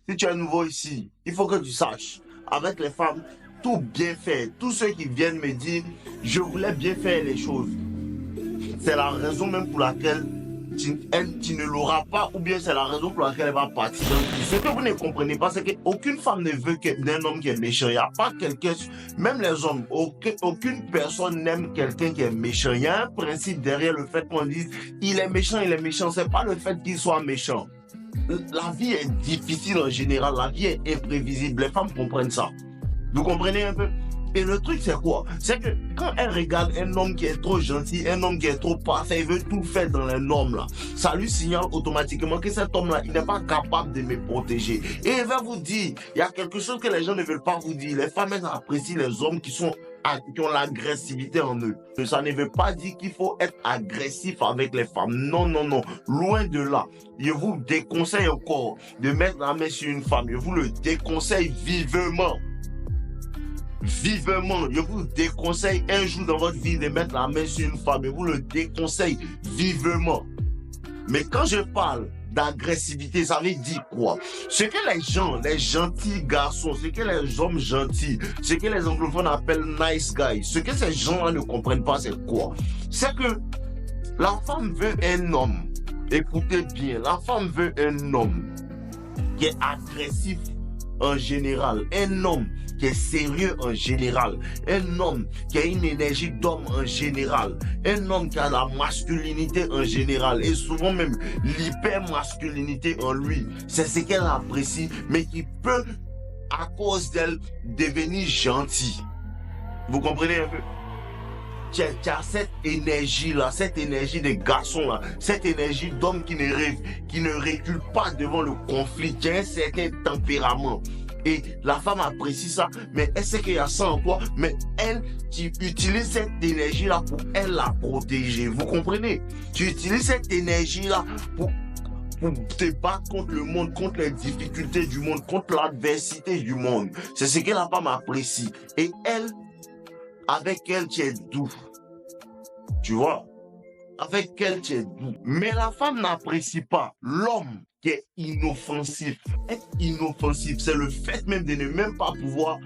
si tu es nouveau ici, il faut que tu saches, avec les femmes, tout bien faire. Tous ceux qui viennent me dire, je voulais bien faire les choses. C'est la raison même pour laquelle tu ne l'auras pas, ou bien c'est la raison pour laquelle elle va partir. Ce que vous ne comprenez pas, c'est qu'aucune femme ne veut d'un homme qui est méchant. Il n'y a pas quelqu'un, même les hommes, aucune personne n'aime quelqu'un qui est méchant. Il y a un principe derrière le fait qu'on dise, il est méchant, c'est pas le fait qu'il soit méchant. La vie est difficile en général, la vie est imprévisible, les femmes comprennent ça. Vous comprenez un peu? Et le truc, c'est quoi? C'est que quand elle regarde un homme qui est trop gentil, un homme qui est trop parfait, il veut tout faire dans les normes là, ça lui signale automatiquement que cet homme-là, il n'est pas capable de me protéger. Et il va vous dire, il y a quelque chose que les gens ne veulent pas vous dire. Les femmes, elles apprécient les hommes qui ont l'agressivité en eux. Ça ne veut pas dire qu'il faut être agressif avec les femmes. Non, non, non. Loin de là. Je vous déconseille encore de mettre la main sur une femme. Je vous le déconseille vivement. Vivement, je vous déconseille un jour dans votre vie de mettre la main sur une femme. Je vous le déconseille vivement. Mais quand je parle d'agressivité, ça veut dire quoi? Ce que les gentils garçons, ce que les hommes gentils, ce que les anglophones appellent nice guys, ce que ces gens-là ne comprennent pas, c'est quoi? C'est que la femme veut un homme. Écoutez bien, la femme veut un homme qui est agressif en général, un homme qui est sérieux en général, un homme qui a une énergie d'homme en général, un homme qui a la masculinité en général et souvent même l'hyper-masculinité en lui. C'est ce qu'elle apprécie, mais qui peut, à cause d'elle, devenir gentil. Vous comprenez un peu? Tu as cette énergie-là, cette énergie des garçons-là, cette énergie d'homme qui ne recule pas devant le conflit, qui a un certain tempérament. Et la femme apprécie ça, mais elle sait qu'il y a ça en toi, mais elle, tu utilises cette énergie-là pour elle la protéger. Vous comprenez? Tu utilises cette énergie-là pour te battre contre le monde, contre les difficultés du monde, contre l'adversité du monde. C'est ce que la femme apprécie. Et elle, avec elle, tu es doux. Tu vois? Avec elle, tu es doux. Mais la femme n'apprécie pas l'homme qui est inoffensif. Être inoffensif, c'est le fait même de ne même pas pouvoir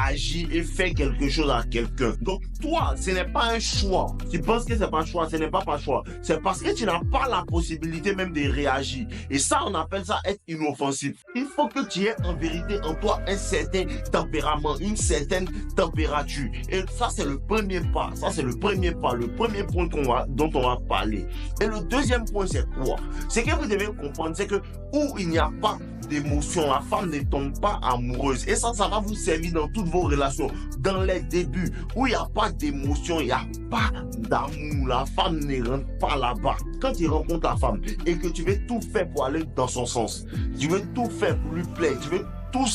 agir et faire quelque chose à quelqu'un. Donc toi, ce n'est pas un choix. Tu penses que c'est pas un choix, ce n'est pas un choix. C'est parce que tu n'as pas la possibilité même de réagir. Et ça, on appelle ça être inoffensif. Il faut que tu aies en vérité en toi un certain tempérament, une certaine température. Et ça, c'est le premier pas. Ça, c'est le premier pas, le premier point dont on va parler. Et le deuxième point, c'est quoi? C'est que vous devez comprendre, c'est que où il n'y a pas d'émotion, la femme ne tombe pas amoureuse. Et ça va vous servir dans toutes vos relations. Dans les débuts, où il n'y a pas d'émotion, il n'y a pas d'amour, la femme ne rentre pas là-bas. Quand tu rencontres la femme et que tu veux tout faire pour aller dans son sens, tu veux tout faire pour lui plaire, tu veux tous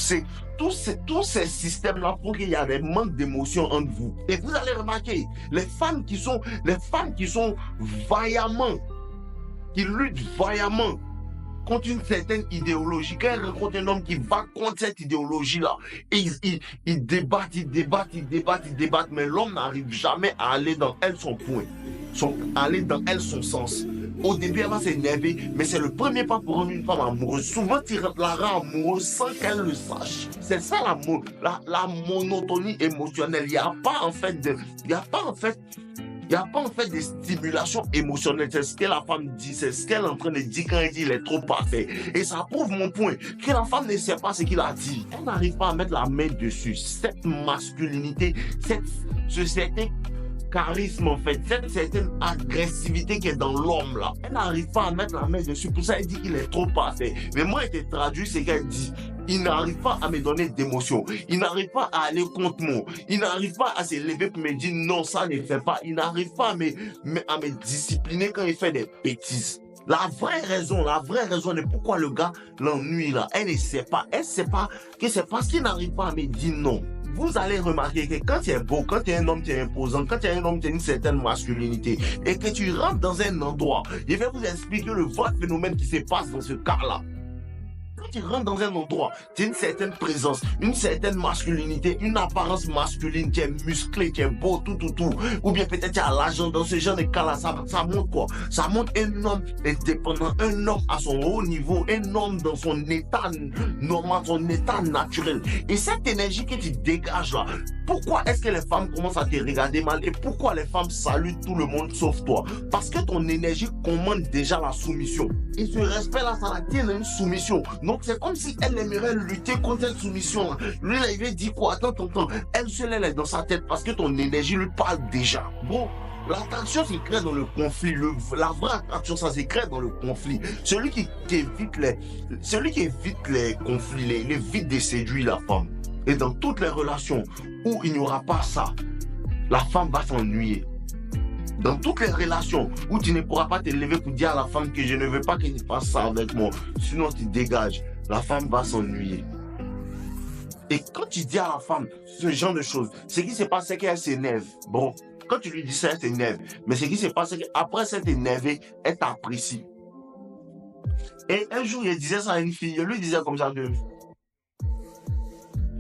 ces systèmes-là font qu'il y a des manques d'émotion entre vous. Et vous allez remarquer, les femmes qui sont vaillamment, qui luttent vaillamment contre une certaine idéologie, quand elle rencontre un homme qui va contre cette idéologie-là, et ils débattent, mais l'homme n'arrive jamais à aller dans elle son point, aller dans elle son sens. Au début, elle va s'énerver, mais c'est le premier pas pour rendre une femme amoureuse. Souvent, tu la rends amoureuse sans qu'elle le sache. C'est ça la monotonie émotionnelle. Il n'y a pas en fait de stimulation émotionnelle. C'est ce que la femme dit, c'est ce qu'elle est en train de dire quand elle dit il est trop parfait. Et ça prouve mon point, que la femme ne sait pas ce qu'il a dit. Elle n'arrive pas à mettre la main dessus. Cette masculinité, ce certain charisme en fait, cette certaine agressivité qui est dans l'homme là, elle n'arrive pas à mettre la main dessus. Pour ça, elle dit qu'il est trop parfait. Mais moi, elle te traduit ce qu'elle dit. Il n'arrive pas à me donner d'émotion. Il n'arrive pas à aller contre moi. Il n'arrive pas à se lever pour me dire non, ça ne fait pas. Il n'arrive pas à me discipliner quand il fait des bêtises. La vraie raison de pourquoi le gars l'ennuie là, elle ne sait pas. Elle ne sait pas que c'est parce qu'il n'arrive pas à me dire non. Vous allez remarquer que quand tu es beau, quand tu es un homme qui est imposant, quand tu es un homme qui a une certaine masculinité et que tu rentres dans un endroit, je vais vous expliquer le vrai phénomène qui se passe dans ce cas-là. quand tu rentres dans un endroit, tu as une certaine présence, une certaine masculinité, une apparence masculine, tu es musclé, tu es beau, tout. Ou bien peut-être tu as l'argent dans ce genre de cas-là, ça montre quoi? Ça montre un homme indépendant, un homme à son haut niveau, un homme dans son état normal, son état naturel. Et cette énergie que tu dégages là, pourquoi est-ce que les femmes commencent à te regarder mal et pourquoi les femmes saluent tout le monde sauf toi? Parce que ton énergie commande déjà la soumission. Et ce respect-là, ça la tient à une soumission. Donc c'est comme si elle aimerait lutter contre cette soumission-là. Lui, là, il veut dire quoi? Attends. Elle seule, elle est dans sa tête parce que ton énergie lui parle déjà. Bon. L'attraction s'écrit dans le conflit. La vraie attraction, ça s'écrit dans le conflit. Celui qui évite les conflits, il évite de séduire la femme. Et dans toutes les relations où il n'y aura pas ça, la femme va s'ennuyer. Dans toutes les relations où tu ne pourras pas te lever pour dire à la femme que je ne veux pas que tu fasses ça avec moi, sinon tu dégages, la femme va s'ennuyer. Et quand tu dis à la femme ce genre de choses, ce qui se passe, c'est qu'elle s'énerve. Bon, quand tu lui dis ça, elle s'énerve. Mais ce qui se passe, c'est qu'après s'être énervée, elle t'apprécie. Et un jour, il disait ça à une fille, je lui disais comme ça que...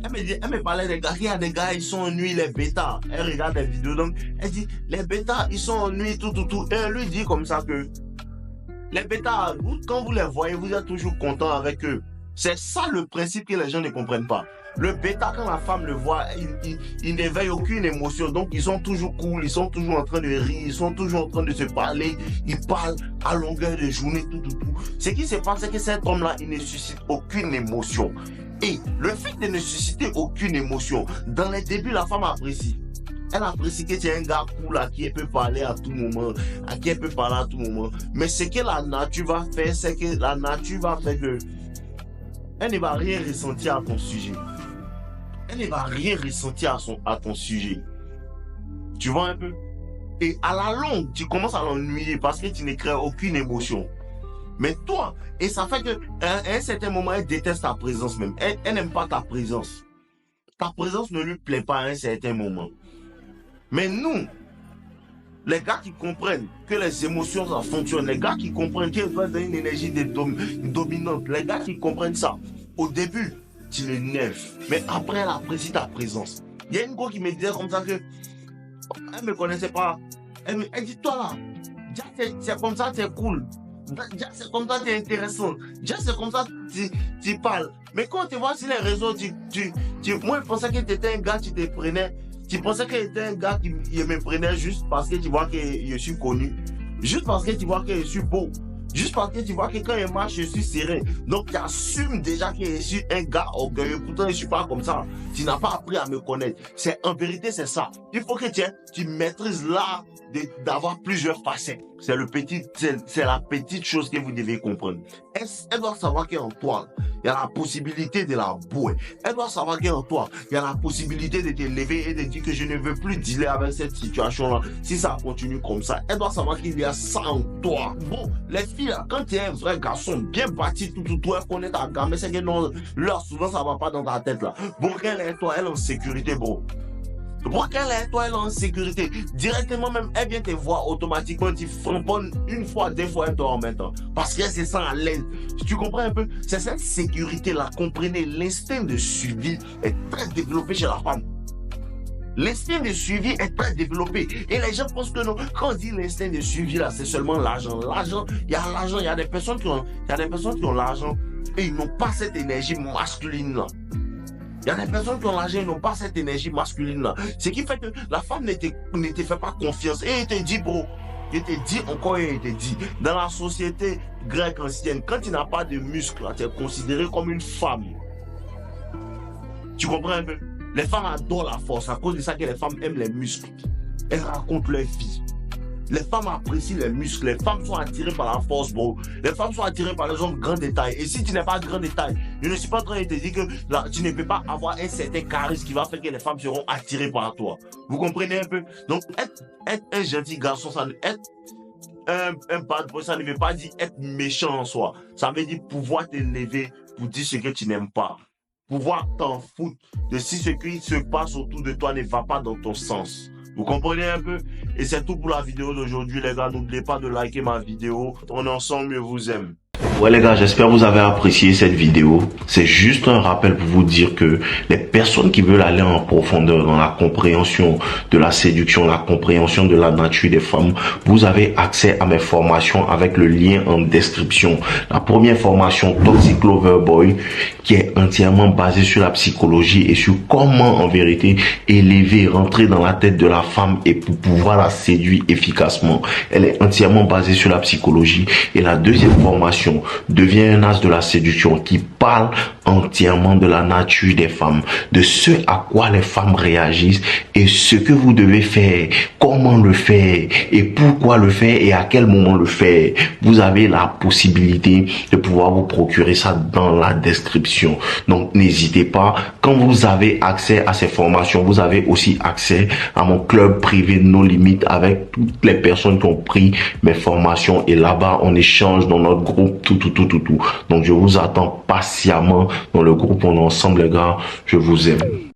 Elle me parlait des gars, il y a des gars, ils sont en nuit, les bêtas. Elle regarde des vidéos, donc elle dit, les bêtas, ils sont en nuit, tout. Et elle lui dit comme ça que, les bêtas, quand vous les voyez, vous êtes toujours content avec eux. C'est ça le principe que les gens ne comprennent pas. Le bêta, quand la femme le voit, il n'éveille aucune émotion. Donc, ils sont toujours cool, ils sont toujours en train de rire, ils sont toujours en train de se parler. Ils parlent à longueur de journée, tout. Ce qui se passe, c'est que cet homme-là, il ne suscite aucune émotion. Et le fait de ne susciter aucune émotion, dans les débuts, la femme apprécie. Elle apprécie que tu es un gars cool à qui elle peut parler à tout moment, Mais ce que la nature va faire, c'est que la nature va faire que elle ne va rien ressentir à ton sujet. Elle ne va rien ressentir à ton sujet. Tu vois un peu? Et à la longue, tu commences à l'ennuyer parce que tu ne crées aucune émotion. Mais toi, et ça fait qu'à un certain moment, elle déteste ta présence même. Elle n'aime pas ta présence. Ta présence ne lui plaît pas à un certain moment. Mais nous, les gars qui comprennent que les émotions, ça fonctionne, les gars qui comprennent qu'il doit donner une énergie dominante, les gars qui comprennent ça, au début, tu l'énerves, mais après, elle apprécie ta présence. Il y a une go qui me disait comme ça que, elle ne me connaissait pas. Elle dit, toi là, c'est comme ça, c'est cool. C'est comme ça, c'est intéressant. C'est comme ça, tu parles. Mais quand tu vois sur les réseaux, moi, je pensais que tu étais un gars, tu te prenais. Tu pensais que j'étais un gars qui me prenait juste parce que tu vois que je suis connu. Juste parce que tu vois que je suis beau. Juste parce que tu vois que quand je marche, je suis serré. Donc tu assumes déjà que je suis un gars orgueilleux. Pourtant, je ne suis pas comme ça. Tu n'as pas appris à me connaître. En vérité, c'est ça. Il faut que tu maîtrises l'art d'avoir plusieurs facettes. C'est la petite chose que vous devez comprendre. Elle doit savoir qu'en toi, il y a la possibilité de la bouer. Elle doit savoir qu'en toi, il y a la possibilité de te lever et de dire que je ne veux plus dealer avec cette situation-là. Si ça continue comme ça, elle doit savoir qu'il y a ça en toi. Bon, les filles, là, quand tu es un vrai garçon bien bâti, tout, elle connaît ta gamme, mais c'est que non, là, souvent, ça va pas dans ta tête, là. Bon, qu'elle est toi, elle est en sécurité, bro. Pour qu'elle est toi, elle est en sécurité. Directement même, elle vient te voir automatiquement. Tu framponnes une fois, deux fois, elle te remet. Parce qu'elle se sent à l'aise. Tu comprends un peu? C'est cette sécurité-là. Comprenez, l'instinct de suivi est très développé chez la femme. L'instinct de suivi est très développé. Et les gens pensent que non. Quand on dit l'instinct de suivi, là, c'est seulement l'argent. L'argent, il y a l'argent. Il y a des personnes qui ont l'argent et ils n'ont pas cette énergie masculine-là. Il y a des personnes qui ont l'argent et n'ont pas cette énergie masculine-là. Ce qui fait que la femme ne te fait pas confiance. Et il te dit, bro, il te dit encore et il te dit, dans la société grecque ancienne, quand tu n'as pas de muscles, tu es considéré comme une femme. Tu comprends un peu? Les femmes adorent la force. À cause de ça que les femmes aiment les muscles. Elles racontent leur vie. Les femmes apprécient les muscles. Les femmes sont attirées par la force, bro. Les femmes sont attirées par les hommes grand détail. Et si tu n'es pas grand détail, je ne suis pas en train de te dire que là, tu ne peux pas avoir un certain charisme qui va faire que les femmes seront attirées par toi. Vous comprenez un peu? Donc, être un gentil garçon, être un bad boy, ça ne veut pas dire être méchant en soi. Ça veut dire pouvoir t'élever pour dire ce que tu n'aimes pas. Pouvoir t'en foutre de si ce qui se passe autour de toi ne va pas dans ton sens. Vous comprenez un peu? Et c'est tout pour la vidéo d'aujourd'hui, les gars. N'oubliez pas de liker ma vidéo. On est ensemble, je vous aime. Ouais les gars, j'espère que vous avez apprécié cette vidéo. C'est juste un rappel pour vous dire que les personnes qui veulent aller en profondeur dans la compréhension de la séduction, la compréhension de la nature des femmes, vous avez accès à mes formations avec le lien en description. La première formation, Toxic Lover Boy, qui est entièrement basée sur la psychologie et sur comment en vérité élever, rentrer dans la tête de la femme et pour pouvoir la séduire efficacement. Elle est entièrement basée sur la psychologie. Et la deuxième formation, Devient un as de la séduction, qui parle entièrement de la nature des femmes, de ce à quoi les femmes réagissent et ce que vous devez faire, comment le faire et pourquoi le faire et à quel moment le faire. Vous avez la possibilité de pouvoir vous procurer ça dans la description. Donc n'hésitez pas. Quand vous avez accès à ces formations, vous avez aussi accès à mon club privé No Limites avec toutes les personnes qui ont pris mes formations et là-bas on échange dans notre groupe tout. Donc je vous attends patiemment dans le groupe. On est ensemble les gars. Je vous aime.